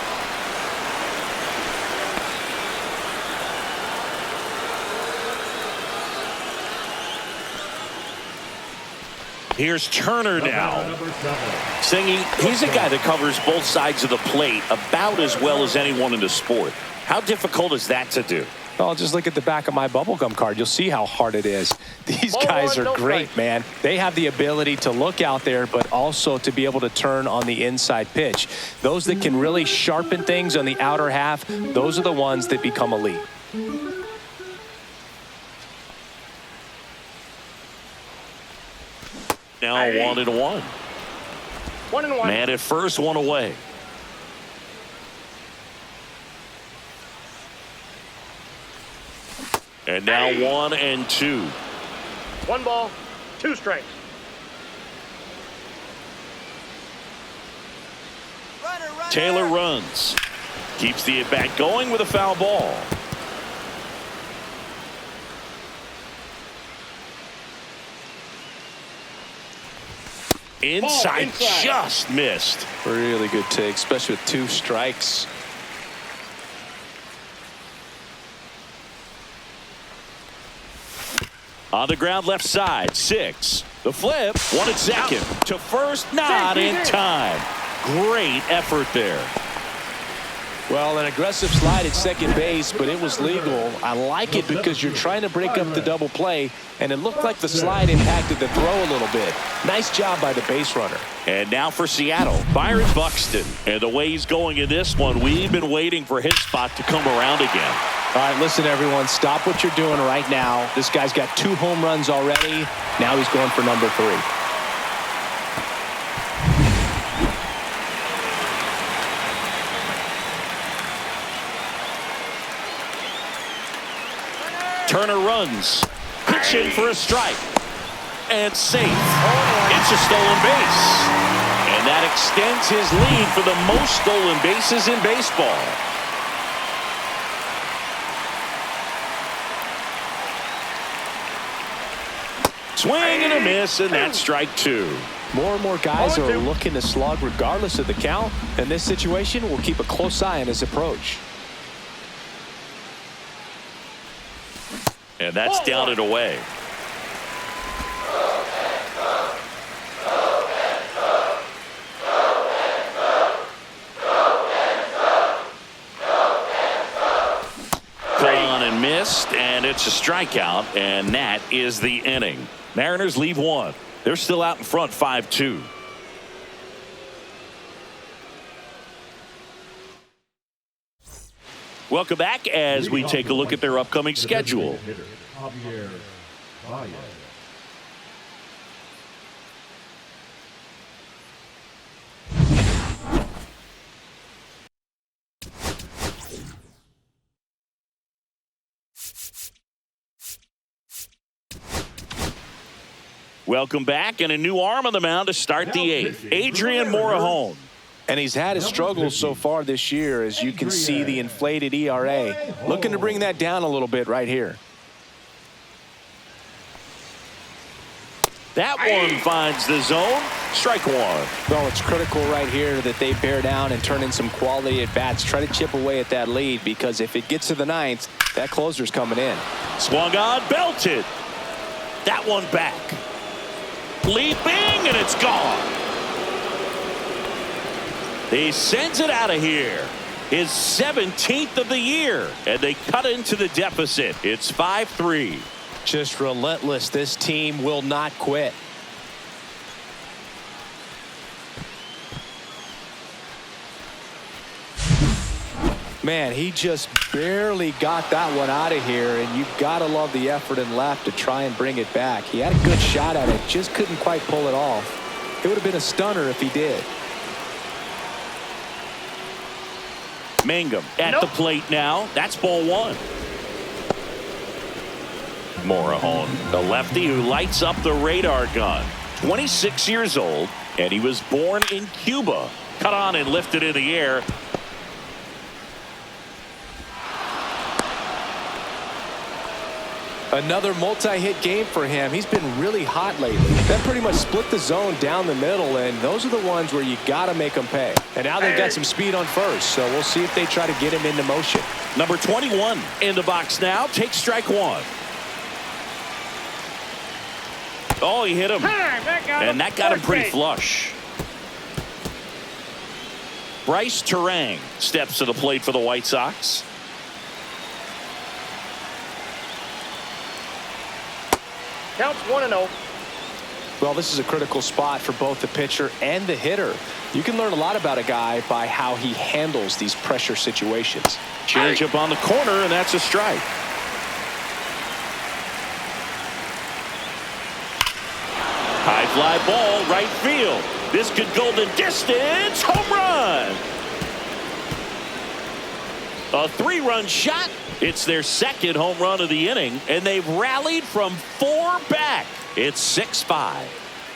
Here's Turner now. number 7. Saying he's a guy that covers both sides of the plate about as well as anyone in the sport. How difficult is that to do? Well, just look at the back of my bubblegum card. You'll see how hard it is. These guys are great, man. They have the ability to look out there, but also to be able to turn on the inside pitch. Those that can really sharpen things on the outer half, those are the ones that become elite. Now 1-1. 1-1. Man at first, 1 away. And now 1-2. 1 ball, 2 strikes. Taylor runs. Keeps the at-bat going with a foul ball. Inside, just missed. Really good take, especially with 2 strikes. On the ground left side, 6. The flip, 1 at second. To first, not in time. Great effort there. Well, an aggressive slide at second base, but it was legal. I like it because you're trying to break up the double play, and it looked like the slide impacted the throw a little bit. Nice job by the base runner. And now for Seattle, Byron Buxton. And the way he's going in this one, we've been waiting for his spot to come around again. All right, listen, everyone, stop what you're doing right now. This guy's got 2 home runs already. Now he's going for number 3. Turner runs. Pitching for a strike. And safe. It's a stolen base. And that extends his lead for the most stolen bases in baseball. Swing and a miss, and that's strike 2. More and more guys are looking to slug regardless of the count. In this situation, we'll keep a close eye on his approach. And that's down and away. Gone and missed, and it's a strikeout, and that is the inning. Mariners leave 1. They're still out in front 5-2. Welcome back as we take a look at their upcoming schedule. Welcome back, and a new arm on the mound to start the 8th. Adrian Morejon. And he's had his struggles so far this year, as you can see the inflated ERA. Looking to bring that down a little bit right here. That one finds the zone. Strike 1. Well, it's critical right here that they bear down and turn in some quality at bats. Try to chip away at that lead, because if it gets to the 9th, That closer's coming in. Swung on, belted. That one back. Leaping, and it's gone. He sends it out of here. His 17th of the year, and they cut into the deficit. It's 5-3. Just relentless. This team will not quit. Man, he just barely got that one out of here, and you've got to love the effort and left to try and bring it back. He had a good shot at it, just couldn't quite pull it off. It would have been a stunner if he did. Mangum at the plate now. That's ball one. Morejon, the lefty who lights up the radar gun. 26 years old, and he was born in Cuba. Cut on and lifted in the air. Another multi-hit game for him. He's been really hot lately. That pretty much split the zone down the middle, and those are the ones where you got to make them pay. And now they've got some speed on first, so we'll see if they try to get him into motion. Number 21 in the box now. Takes strike one. Oh, he hit him. And that got him pretty flush. Bryce Terang steps to the plate for the White Sox. Counts 1-0. Well, this is a critical spot for both the pitcher and the hitter. You can learn a lot about a guy by how he handles these pressure situations. Change up on the corner, and that's a strike. High fly ball, right field. This could go the distance. Home run. A 3-run shot. It's their second home run of the inning, and they've rallied from 4 back. It's 6-5.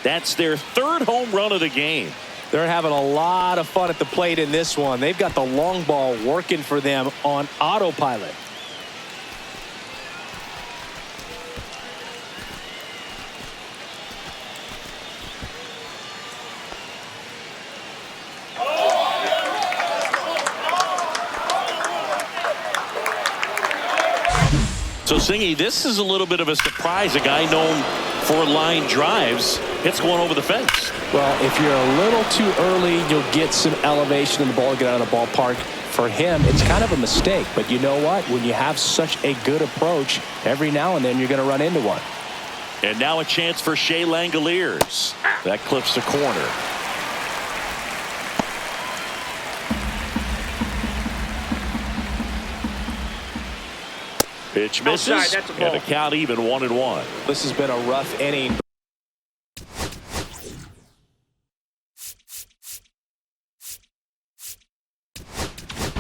That's their third home run of the game. They're having a lot of fun at the plate in this one. They've got the long ball working for them on autopilot. So, Singy, this is a little bit of a surprise. A guy known for line drives hits one over the fence. Well, if you're a little too early, you'll get some elevation and the ball get out of the ballpark. For him, it's kind of a mistake. But you know what? When you have such a good approach, every now and then you're going to run into one. And now a chance for Shea Langoliers. That clips the corner. Pitch misses, and the count even 1-1. This has been a rough inning.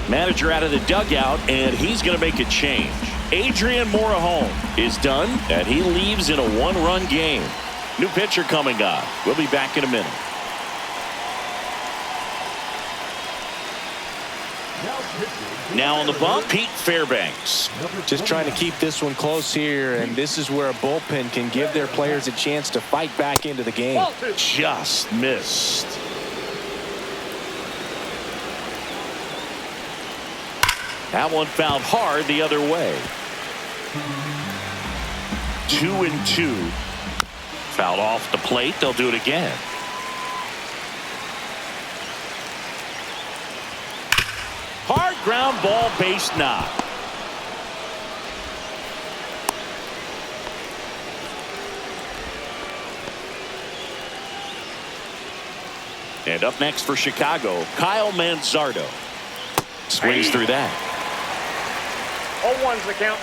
Manager out of the dugout, and he's going to make a change. Adrian Morejon is done, and he leaves in a 1-run game. New pitcher coming on. We'll be back in a minute. Now on the bump, Pete Fairbanks. Just trying to keep this one close here, and this is where a bullpen can give their players a chance to fight back into the game. Just missed. That one fouled hard the other way. 2-2. Fouled off the plate. They'll do it again. Hard ground ball, base knock. And up next for Chicago, Kyle Manzardo. Swings through that. 0-1's the count.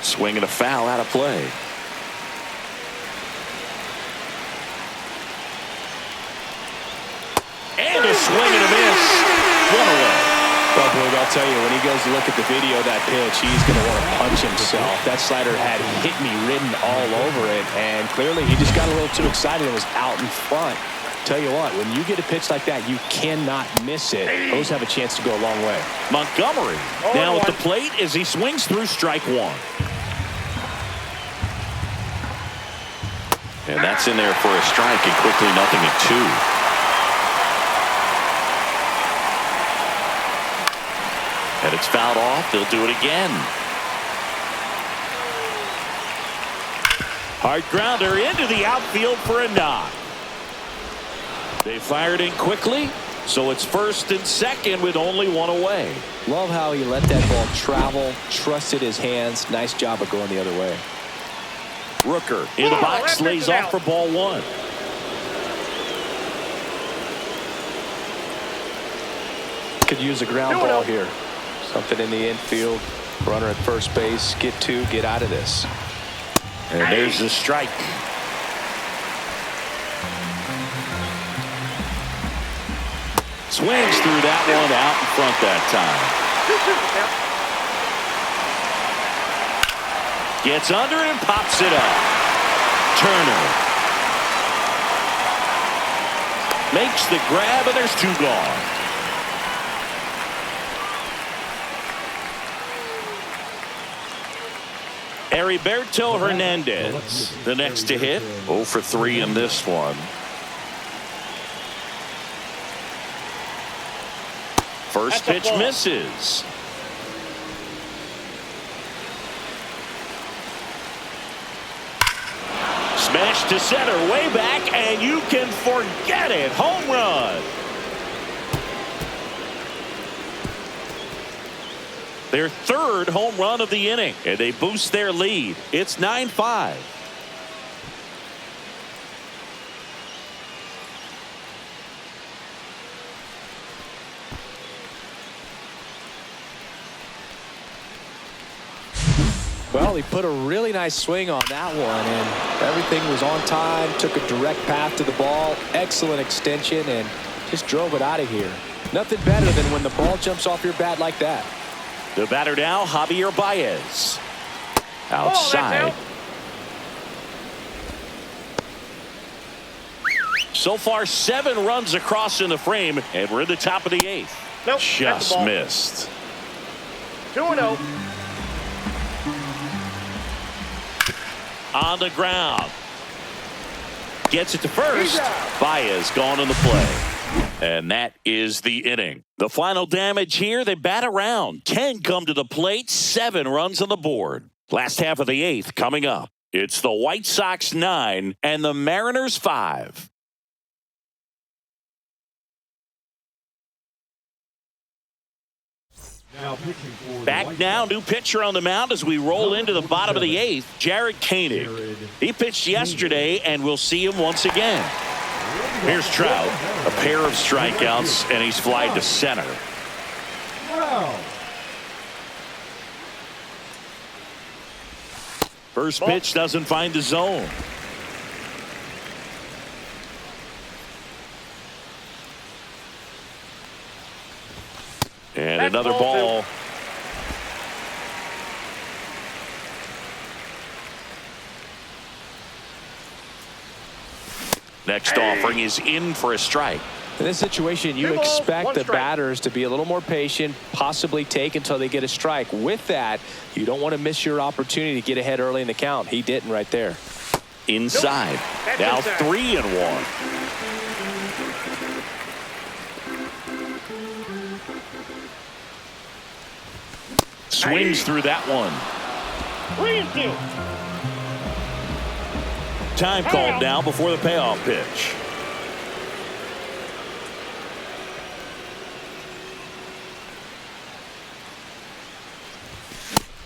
Swing and a foul out of play. And a swing and a miss. One away. Well, Boog, I'll tell you, when he goes to look at the video of that pitch, he's going to want to punch himself. That slider had hit me written all over it, and clearly he just got a little too excited and was out in front. Tell you what, when you get a pitch like that, you cannot miss it. Those have a chance to go a long way. Montgomery now at the plate as he swings through strike one. And that's in there for a strike, and quickly 0-2. It's fouled off. They'll do it again. Hard grounder into the outfield for a knock. They fired in quickly, so it's first and second with only one away. Love how he let that ball travel, trusted his hands. Nice job of going the other way. Rooker in the box, lays off for ball one. Could use a ground ball here. Something in the infield. Runner at first base. Get two. Get out of this. And there's the strike. Swings through that one out in front that time. Gets under and pops it up. Turner makes the grab, and there's two gone. Heriberto Hernandez, the next to hit. 0 for 3 in this one. First pitch misses. Smash to center, way back, and you can forget it. Home run. Their third home run of the inning, and they boost their lead. It's 9-5. Well, he put a really nice swing on that one, and everything was on time. Took a direct path to the ball. Excellent extension, and just drove it out of here. Nothing better than when the ball jumps off your bat like that. The batter now, Javier Baez. Outside. So far, 7 runs across in the frame, and we're in the top of the 8th. Nope, just missed. 2-0. On the ground. Gets it to first. Baez gone on the play. And that is the inning. The final damage here, they bat around. 10 come to the plate, 7 runs on the board. Last half of the 8th coming up. It's the White Sox 9 and the Mariners 5. Back now, new pitcher on the mound as we roll into the bottom of the 8th, Jared Koenig. He pitched yesterday, and we'll see him once again. Here's Trout, a pair of strikeouts, and he's flied to center. First pitch doesn't find the zone. And another ball. Next offering is in for a strike. In this situation, you expect the batters to be a little more patient, possibly take until they get a strike. With that, you don't want to miss your opportunity to get ahead early in the count. He didn't right there. Inside. Now 3-1. Swings through that one. Time called now before the payoff pitch.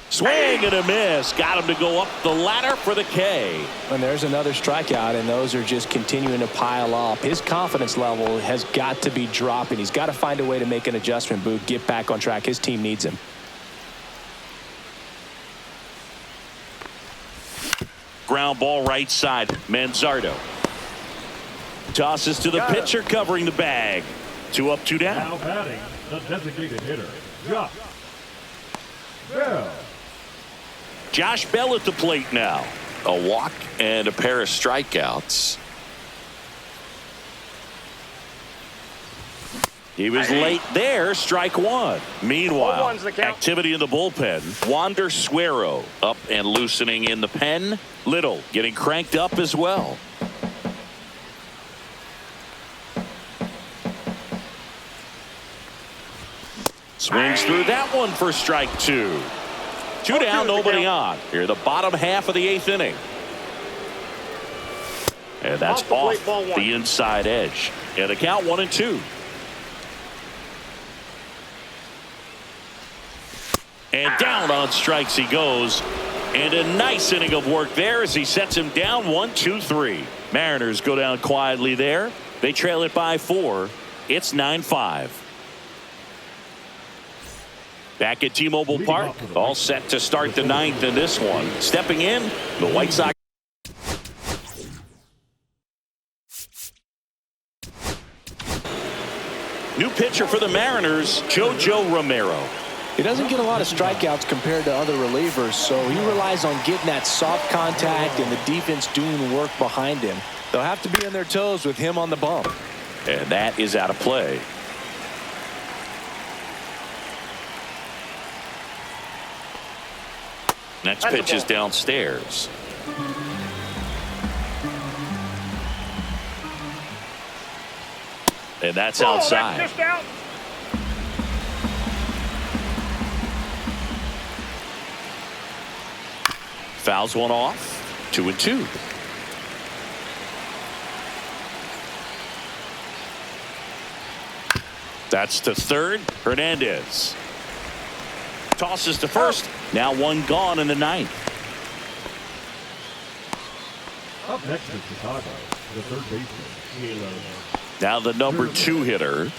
Swing and a miss. Got him to go up the ladder for the K. And there's another strikeout, and those are just continuing to pile up. His confidence level has got to be dropping. He's got to find a way to make an adjustment, Boog, get back on track. His team needs him. Ground ball right side. Manzardo tosses to the pitcher covering the bag. 2 up, 2 down. Now batting, the designated hitter, Josh Bell. Josh Bell at the plate now. A walk and a pair of strikeouts. He was late there, strike 1. Meanwhile, activity in the bullpen. Wander Suero up and loosening in the pen. Little getting cranked up as well. Swings through that one for strike 2. 2 down, nobody on. Here, the bottom half of the 8th inning. And that's off the inside edge. And a count 1-2. And down on strikes he goes. And a nice inning of work there as he sets him down 1-2-3. Mariners go down quietly there. They trail it by 4. It's 9-5. Back at T-Mobile Park, all set to start the 9th in this one. Stepping in, the White Sox. New pitcher for the Mariners, JoJo Romero. He doesn't get a lot of strikeouts compared to other relievers, so he relies on getting that soft contact and the defense doing work behind him. They'll have to be on their toes with him on the bump. And that is out of play. Next pitch is downstairs. And that's outside. Fouls one off. 2-2. That's to third. Hernandez tosses to first. Now one gone in the 9th. Up next in Chicago, the third baseman. Now the number 2 hitter.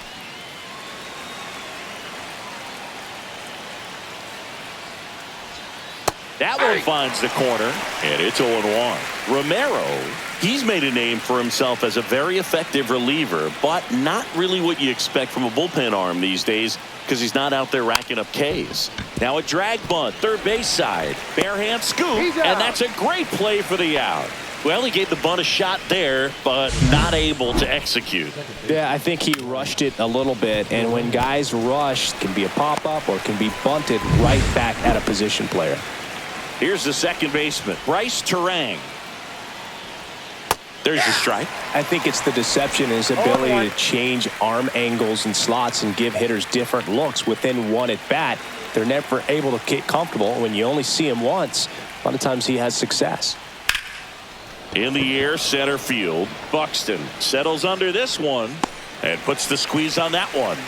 That one finds the corner, and it's 0-1. Romero, he's made a name for himself as a very effective reliever, but not really what you expect from a bullpen arm these days because he's not out there racking up Ks. Now a drag bunt, third base side. Bare hand scoop, and that's a great play for the out. Well, he gave the bunt a shot there, but not able to execute. Yeah, I think he rushed it a little bit, and when guys rush, it can be a pop-up or it can be bunted right back at a position player. Here's the second baseman, Bryce Terang. There's the strike. I think it's the deception, his ability to change arm angles and slots and give hitters different looks within one at bat. They're never able to get comfortable. When you only see him once, a lot of times he has success. In the air, center field. Buxton settles under this one and puts the squeeze on that one.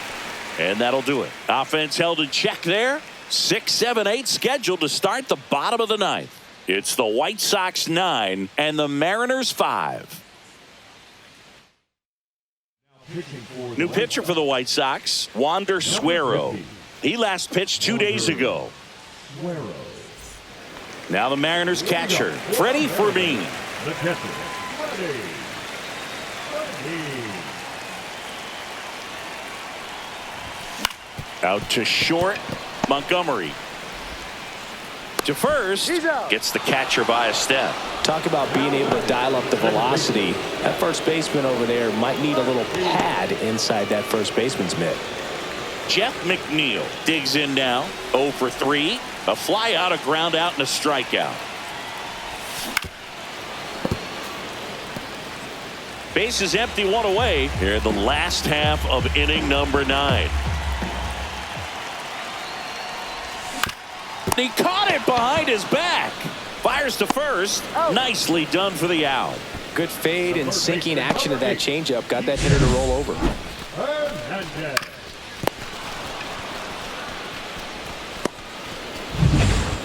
And that'll do it. Offense held in check there. 6, 7, 8 scheduled to start the bottom of the 9th. It's the White Sox 9 and the Mariners 5. New pitcher for the White Sox, Wander Suero. He last pitched 2 days ago. Now the Mariners catcher, Freddie Fermin. The catcher, Out to short, Montgomery. To first, gets the catcher by a step. Talk about being able to dial up the velocity. That first baseman over there might need a little pad inside that first baseman's mitt. Jeff McNeil digs in now. 0 for 3. A fly out, a ground out, and a strikeout. Base is empty, 1 away. Here the last half of inning number 9. He caught it behind his back. Fires to first. Nicely done for the out. Good fade and sinking action of that changeup. Got that hitter to roll over.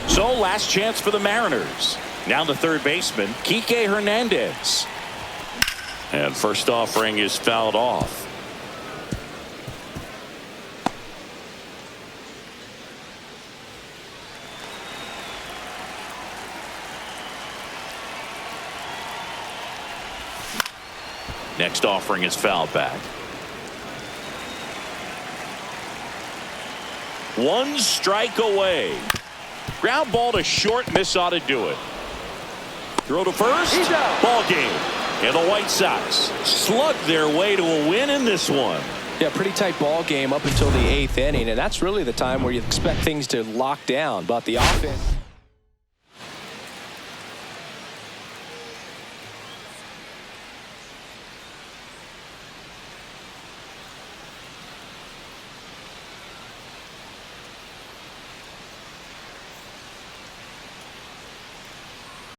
So last chance for the Mariners. Now the third baseman, Kike Hernandez. And first offering is fouled off. Next offering is fouled back. 1 strike away. Ground ball to short, and this ought to do it. Throw to first. Ball game. And the White Sox slug their way to a win in this one. Yeah, pretty tight ball game up until the 8th inning, and that's really the time where you expect things to lock down. But the offense